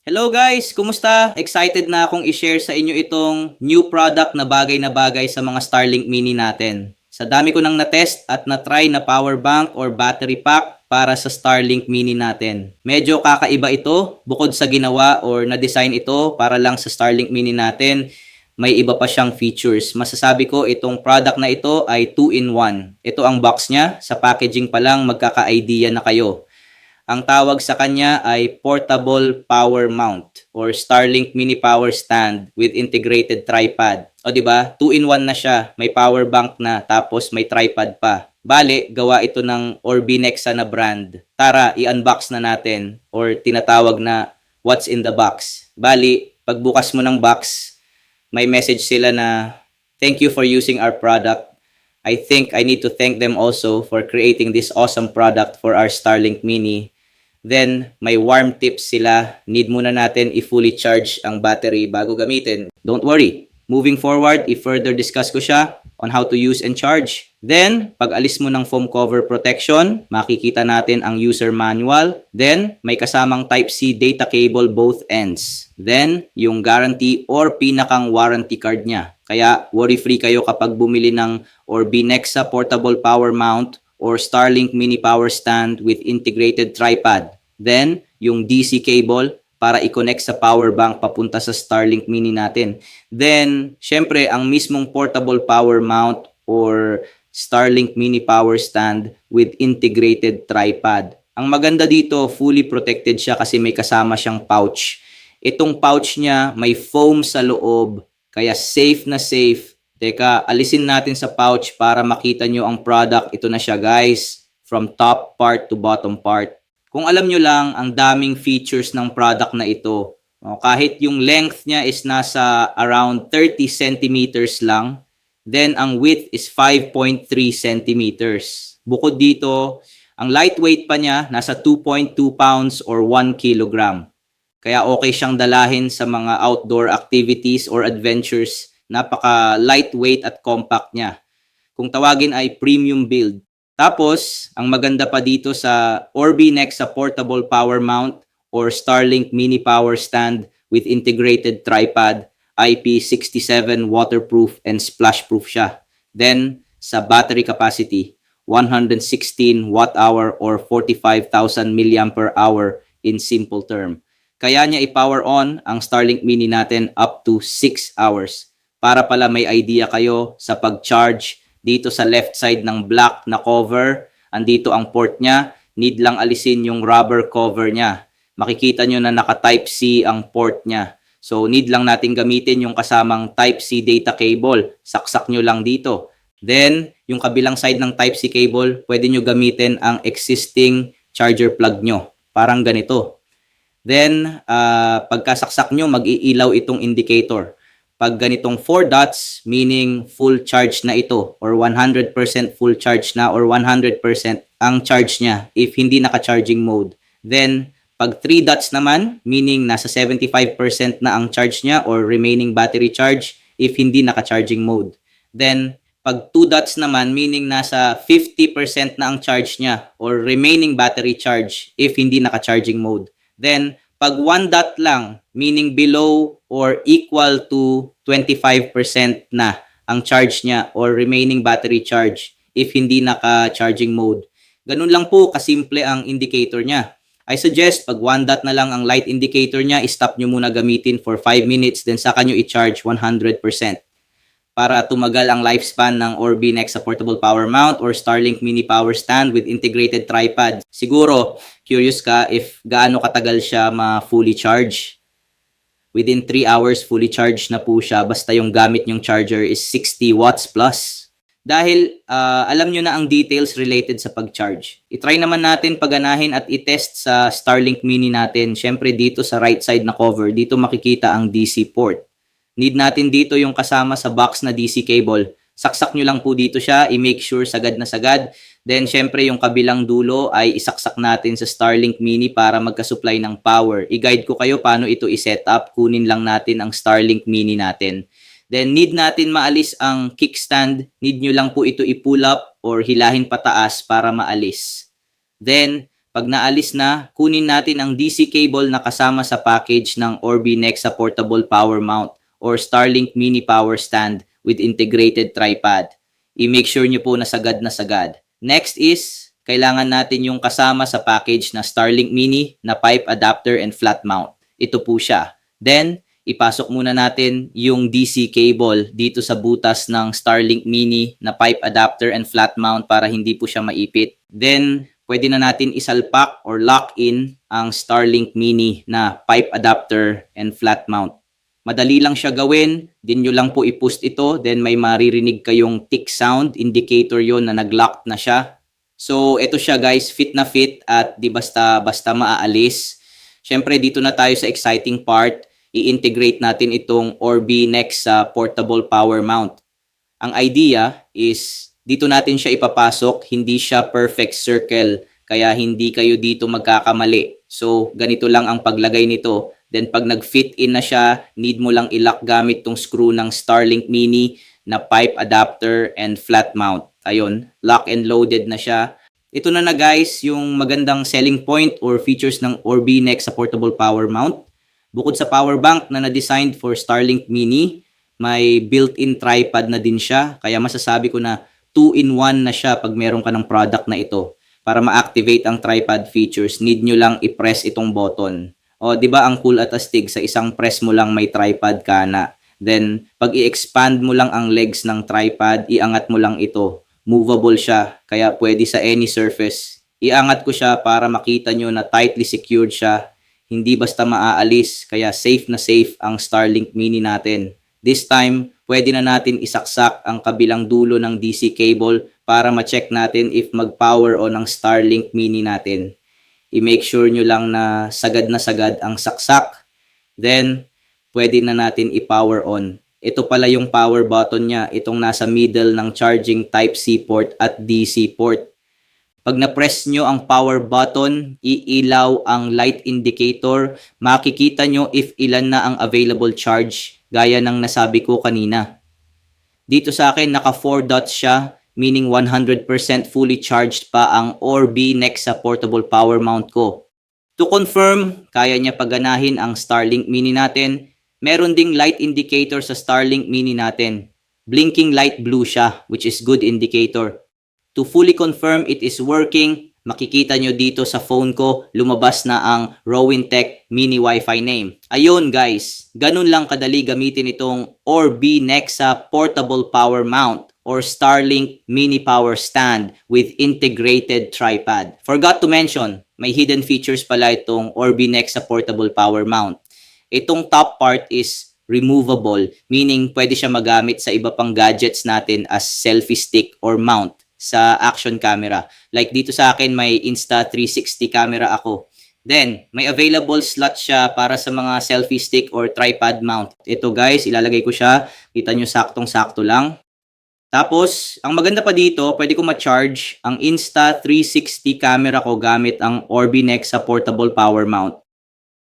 Hello guys! Kumusta? Excited na akong i-share sa inyo itong new product na bagay sa mga Starlink Mini natin. Sa dami ko nang na-test at na-try na power bank or battery pack para sa Starlink Mini natin. Medyo kakaiba ito, bukod sa ginawa or na-design ito para lang sa Starlink Mini natin, may iba pa siyang features. Masasabi ko itong product na ito ay 2-in-1. Ito ang box niya, sa packaging pa lang magkaka-idea na kayo. Ang tawag sa kanya ay Portable Power Mount or Starlink Mini Power Stand with integrated tripod. O di ba? 2-in-1 na siya. May power bank na tapos may tripod pa. Bale, gawa ito ng Orbinexa na brand. Tara, i-unbox na natin or tinatawag na what's in the box. Bali, pagbukas mo ng box, may message sila na thank you for using our product. I think I need to thank them also for creating this awesome product for our Starlink Mini. Then, may warm tips sila. Need muna natin i-fully charge ang battery bago gamitin. Don't worry. Moving forward, i-further discuss ko siya on how to use and charge. Then, pag alis mo ng foam cover protection, makikita natin ang user manual. Then, may kasamang Type-C data cable both ends. Then, yung guarantee or pinakang warranty card niya. Kaya, worry-free kayo kapag bumili ng Orbinexa Portable Power Mount or Starlink Mini Power Stand with integrated tripod. Then, yung DC cable para i-connect sa power bank papunta sa Starlink Mini natin. Then, syempre, ang mismong portable power mount or Starlink Mini Power Stand with integrated tripod. Ang maganda dito, fully protected siya kasi may kasama siyang pouch. Itong pouch niya, may foam sa loob, kaya safe na safe. Teka, alisin natin sa pouch para makita nyo ang product. Ito na siya guys, from top part to bottom part. Kung alam nyo lang, ang daming features ng product na ito. Kahit yung length niya is nasa around 30 centimeters lang, then ang width is 5.3 centimeters. Bukod dito, ang lightweight pa niya, nasa 2.2 pounds or 1 kilogram. Kaya okay siyang dalahin sa mga outdoor activities or adventures. Napaka lightweight at compact niya. Kung tawagin ay premium build. Tapos, ang maganda pa dito sa Orbinexa Portable Power Mount or Starlink Mini Power Stand with integrated tripod, IP67 waterproof and splashproof siya. Then, sa battery capacity, 116 watt-hour or 45,000 mAh in simple term. Kaya niya i-power on ang Starlink Mini natin up to 6 hours. Para pala may idea kayo sa pag-charge, dito sa left side ng black na cover, andito ang port niya, need lang alisin yung rubber cover niya. Makikita nyo na naka Type-C ang port niya. So need lang natin gamitin yung kasamang Type-C data cable. Saksak nyo lang dito. Then, yung kabilang side ng Type-C cable, pwede nyo gamitin ang existing charger plug nyo. Parang ganito. Then, pagkasaksak nyo, mag-iilaw itong indicator. Pag ganitong 4 dots, meaning full charge na ito or 100% full charge na or 100% ang charge niya if hindi naka-charging mode. Then, pag 3 dots naman, meaning nasa 75% na ang charge niya or remaining battery charge if hindi naka-charging mode. Then, pag 2 dots naman, meaning nasa 50% na ang charge niya or remaining battery charge if hindi naka-charging mode. Then, pag 1 dot lang, meaning below or equal to 25% na ang charge niya or remaining battery charge if hindi naka-charging mode. Ganun lang po kasimple ang indicator niya. I suggest pag 1 dot na lang ang light indicator niya, i-stop nyo muna gamitin for 5 minutes then saka nyo i-charge 100% para tumagal ang lifespan ng Orbinexa Portable Power Mount or Starlink Mini Power Stand with integrated tripod. Siguro, curious ka if gaano katagal siya ma-fully charge. Within 3 hours, fully charged na po siya basta yung gamit nyong charger is 60 watts plus. Dahil alam nyo na ang details related sa pag-charge. I-try naman natin paganahin at i-test sa Starlink Mini natin. Siyempre dito sa right side na cover, dito makikita ang DC port. Need natin dito yung kasama sa box na DC cable. Saksak nyo lang po dito siya, i-make sure sagad na sagad. Then, syempre, yung kabilang dulo ay isaksak natin sa Starlink Mini para magka-supply ng power. I-guide ko kayo paano ito i-set up. Kunin lang natin ang Starlink Mini natin. Then, need natin maalis ang kickstand. Need nyo lang po ito i-pull up or hilahin pataas para maalis. Then, Pag naalis na, kunin natin ang DC cable na kasama sa package ng Orbi Nexa Portable Power Mount or Starlink Mini Power Stand with integrated tripod. I-make sure nyo po na sagad na sagad. Next is, kailangan natin yung kasama sa package na Starlink Mini na pipe adapter and flat mount. Ito po siya. Then, ipasok muna natin yung DC cable dito sa butas ng Starlink Mini na pipe adapter and flat mount para hindi po siya maipit. Then, pwede na natin isalpak or lock in ang Starlink Mini na pipe adapter and flat mount. Madali lang siya gawin, din nyo lang po i-push ito, then may maririnig kayong tick sound, indicator yon na nag-lock na siya. So, ito siya guys, fit na fit at di basta maaalis. Syempre, dito na tayo sa exciting part, i-integrate natin itong Orbi Nexa Portable Power Mount. Ang idea is, dito natin siya ipapasok, hindi siya perfect circle, kaya hindi kayo dito magkakamali. So, ganito lang ang paglagay nito. Then, pag nag-fit in na siya, need mo lang i-lock gamit tong screw ng Starlink Mini na pipe adapter and flat mount. Ayun, lock and loaded na siya. Ito na guys, yung magandang selling point or features ng Orbi Nexa Portable Power Mount. Bukod sa power bank na na-designed for Starlink Mini, may built-in tripod na din siya. Kaya masasabi ko na 2-in-1 na siya pag meron ka ng product na ito. Para ma-activate ang tripod features, need nyo lang i-press itong button. O, di ba ang cool at astig, sa isang press mo lang may tripod ka na. Then, pag i-expand mo lang ang legs ng tripod, iangat mo lang ito. Movable siya, kaya pwede sa any surface. Iangat ko siya para makita nyo na tightly secured siya. Hindi basta maaalis, kaya safe na safe ang Starlink Mini natin. This time, pwede na natin isaksak ang kabilang dulo ng DC cable para ma-check natin if mag-power on ang Starlink Mini natin. I-make sure nyo lang na sagad ang saksak. Then, pwede na natin i-power on. Ito pala yung power button niya, itong nasa middle ng charging Type-C port at DC port. Pag na-press nyo ang power button, iilaw ang light indicator. Makikita nyo if ilan na ang available charge, gaya ng nasabi ko kanina. Dito sa akin, naka 4 dots siya, meaning 100% fully charged pa ang Orbi Nexa Portable Power Mount ko. To confirm, kaya niya paganahin ang Starlink Mini natin. Meron ding light indicator sa Starlink Mini natin. Blinking light blue siya, which is good indicator. To fully confirm it is working, makikita nyo dito sa phone ko, lumabas na ang Rowintech Mini Wi-Fi name. Ayun guys, ganun lang kadali gamitin itong Orbi Nexa Portable Power Mount or Starlink Mini Power Stand with integrated tripod. Forgot to mention, may hidden features pala itong Orbi Nexa Portable Power Mount. Itong top part is removable, meaning pwede siya magamit sa iba pang gadgets natin as selfie stick or mount sa action camera. Like dito sa akin, may Insta360 camera ako. Then, may available slot siya para sa mga selfie stick or tripod mount. Ito guys, ilalagay ko siya. Kita nyo saktong-sakto lang. Tapos, ang maganda pa dito, pwede ko ma-charge ang Insta360 camera ko gamit ang Orbi Nexa Portable Power Mount.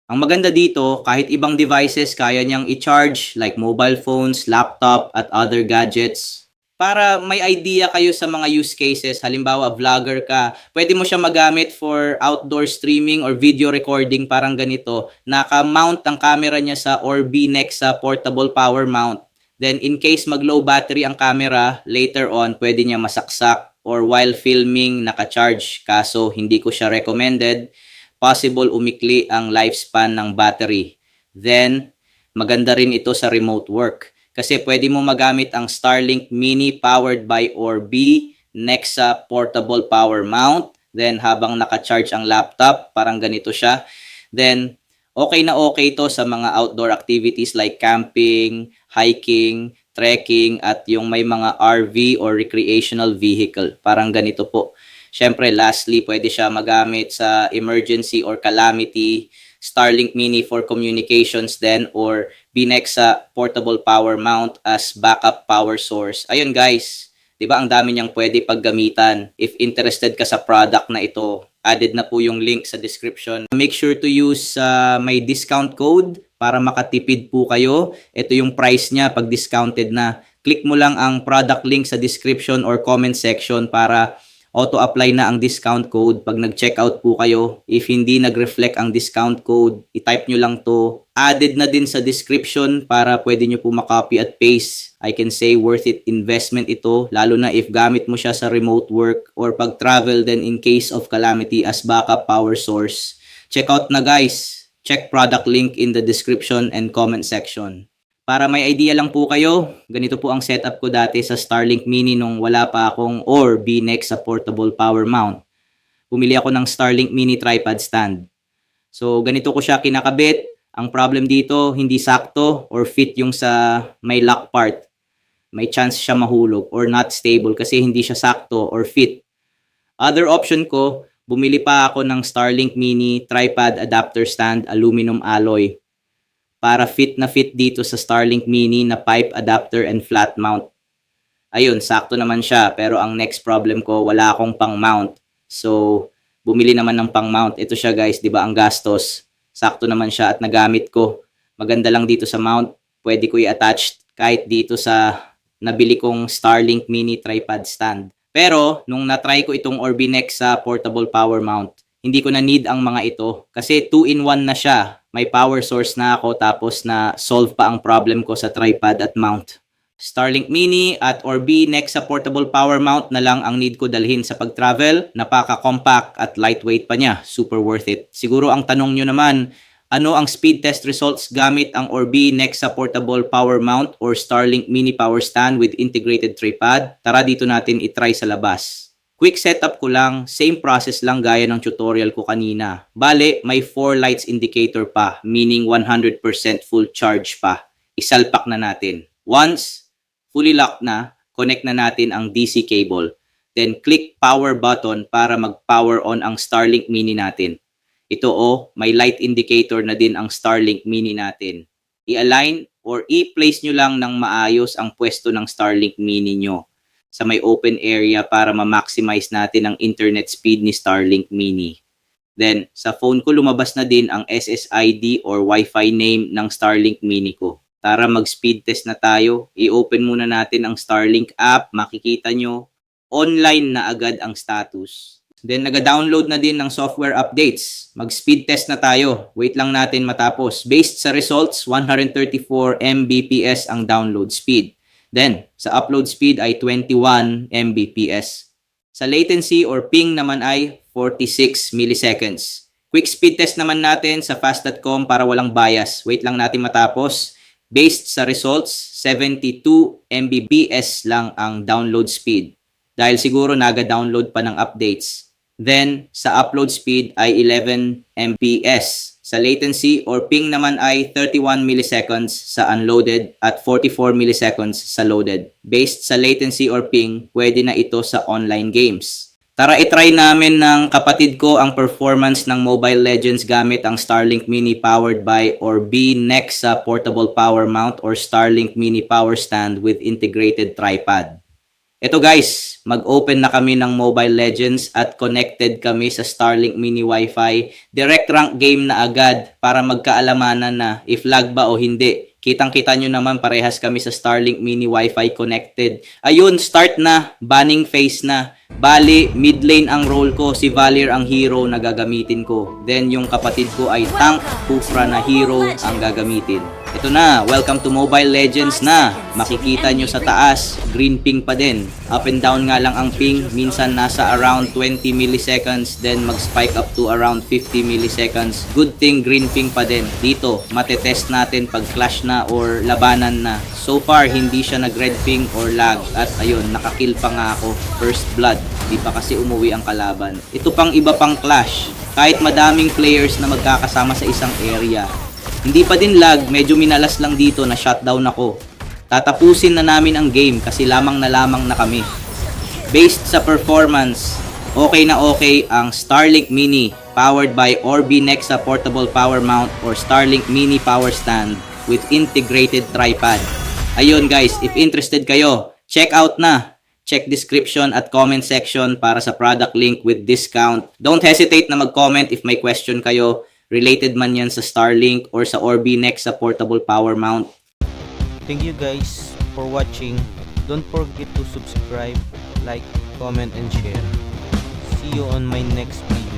Ang maganda dito, kahit ibang devices kaya niyang i-charge like mobile phones, laptop, at other gadgets. Para may idea kayo sa mga use cases, halimbawa vlogger ka, pwede mo siya magamit for outdoor streaming or video recording parang ganito. Naka-mount ang camera niya sa Orbi Nexa Portable Power Mount. Then in case mag-low battery ang camera, later on pwede niya masaksak or while filming naka-charge. Kaso hindi ko siya recommended. Possible umikli ang lifespan ng battery. Then maganda rin ito sa remote work. Kasi pwede mo magamit ang Starlink Mini powered by Orbi Nexa Portable Power Mount. Then habang naka-charge ang laptop, parang ganito siya. Then okay na okay to sa mga outdoor activities like camping, hiking, trekking, at yung may mga RV or recreational vehicle. Parang ganito po. Syempre, lastly, pwede siya magamit sa emergency or calamity, Starlink Mini for communications then, or Binexa Portable Power Mount as backup power source. Ayun guys, di ba ang dami niyang pwede paggamitan. If interested ka sa product na ito, added na po yung link sa description. Make sure to use my discount code para makatipid po kayo. Ito yung price niya pag discounted na. Click mo lang ang product link sa description or comment section para auto-apply na ang discount code pag nag-checkout po kayo. If hindi nag-reflect ang discount code, i-type nyo lang to. Added na din sa description para pwede nyo po makopy at paste. I can say worth it investment ito, lalo na if gamit mo siya sa remote work or pag travel then in case of calamity as backup power source. Check out na guys. Check product link in the description and comment section. Para may idea lang po kayo, ganito po ang setup ko dati sa Starlink Mini nung wala pa akong Orbi Nexa portable power mount. Bumili ako ng Starlink Mini tripod stand. So ganito ko siya kinakabit. Ang problem dito, hindi sakto or fit yung sa may lock part. May chance siya mahulog or not stable kasi hindi siya sakto or fit. Other option ko, bumili pa ako ng Starlink Mini tripod adapter stand aluminum alloy para fit na fit dito sa Starlink Mini na pipe adapter and flat mount. Ayun, sakto naman siya pero ang next problem ko, wala akong pang mount. So, bumili naman ng pang mount. Ito siya guys, 'di ba? Ang gastos. Sakto naman siya at nagamit ko. Maganda lang dito sa mount. Pwede ko i-attach kahit dito sa nabili kong Starlink Mini tripod stand. Pero, nung na-try ko itong Orbi Nexa portable power mount, hindi ko na need ang mga ito kasi 2-in-1 na siya. May power source na ako tapos na solve pa ang problem ko sa tripod at mount. Starlink Mini at Orbi Nexa portable power mount na lang ang need ko dalhin sa pag-travel. Napaka-compact at lightweight pa niya. Super worth it. Siguro ang tanong nyo naman, ano ang speed test results gamit ang Orbi Nexa portable power mount or Starlink Mini power stand with integrated tripod? Tara dito natin itry sa labas. Quick setup ko lang, same process lang gaya ng tutorial ko kanina. Bale, may 4 lights indicator pa, meaning 100% full charge pa. Isalpak na natin. Once fully locked na, connect na natin ang DC cable. Then click power button para mag-power on ang Starlink Mini natin. Ito may light indicator na din ang Starlink Mini natin. I-align or i-place nyo lang ng maayos ang pwesto ng Starlink Mini nyo sa may open area para ma-maximize natin ang internet speed ni Starlink Mini. Then, sa phone ko lumabas na din ang SSID or Wi-Fi name ng Starlink Mini ko. Tara mag-speed test na tayo. I-open muna natin ang Starlink app. Makikita nyo, online na agad ang status. Then, nag-download na din ng software updates. Mag-speed test na tayo. Wait lang natin matapos. Based sa results, 134 Mbps ang download speed. Then, sa upload speed ay 21 Mbps. Sa latency or ping naman ay 46 milliseconds. Quick speed test naman natin sa fast.com para walang bias. Wait lang natin matapos. Based sa results, 72 Mbps lang ang download speed. Dahil siguro naga-download pa ng updates. Then, sa upload speed ay 11 Mbps. Sa latency or ping naman ay 31 milliseconds sa unloaded at 44 milliseconds sa loaded. Based sa latency or ping, pwede na ito sa online games. Tara itry namin ng kapatid ko ang performance ng Mobile Legends gamit ang Starlink Mini powered by Orbi Nexa portable power mount or Starlink Mini power stand with integrated tripod. Ito guys, mag-open na kami ng Mobile Legends at connected kami sa Starlink Mini Wi-Fi. Direct rank game na agad para magkaalamanan na if lag ba o hindi. Kitang-kita nyo naman parehas kami sa Starlink Mini Wi-Fi connected. Ayun, start na. Banning phase na. Bali, mid lane ang role ko. Si Valier ang hero na gagamitin ko. Then yung kapatid ko ay tank, Kufra na hero ang gagamitin. Ito na, welcome to Mobile Legends na. Makikita nyo sa taas, green ping pa din. Up and down nga lang ang ping, minsan nasa around 20 milliseconds, then mag-spike up to around 50 milliseconds. Good thing, green ping pa din. Dito, matetest natin pag clash na or labanan na. So far, hindi siya nag-red ping or lag. At ayun, nakakill pa nga ako. First blood, di pa kasi umuwi ang kalaban. Ito pang iba pang clash. Kahit madaming players na magkakasama sa isang area, hindi pa din lag, medyo minalas lang dito na shutdown ako. Tatapusin na namin ang game kasi lamang na kami. Based sa performance, okay na okay ang Starlink Mini powered by Orbi Nexa portable power mount or Starlink Mini power stand with integrated tripod. Ayun guys, if interested kayo, check out na. Check description at comment section para sa product link with discount. Don't hesitate na mag-comment if may question kayo. Related man yan sa Starlink or sa Orbi Nexa portable power mount. Thank you guys for watching. Don't forget to subscribe, like, comment, and share. you on my next video.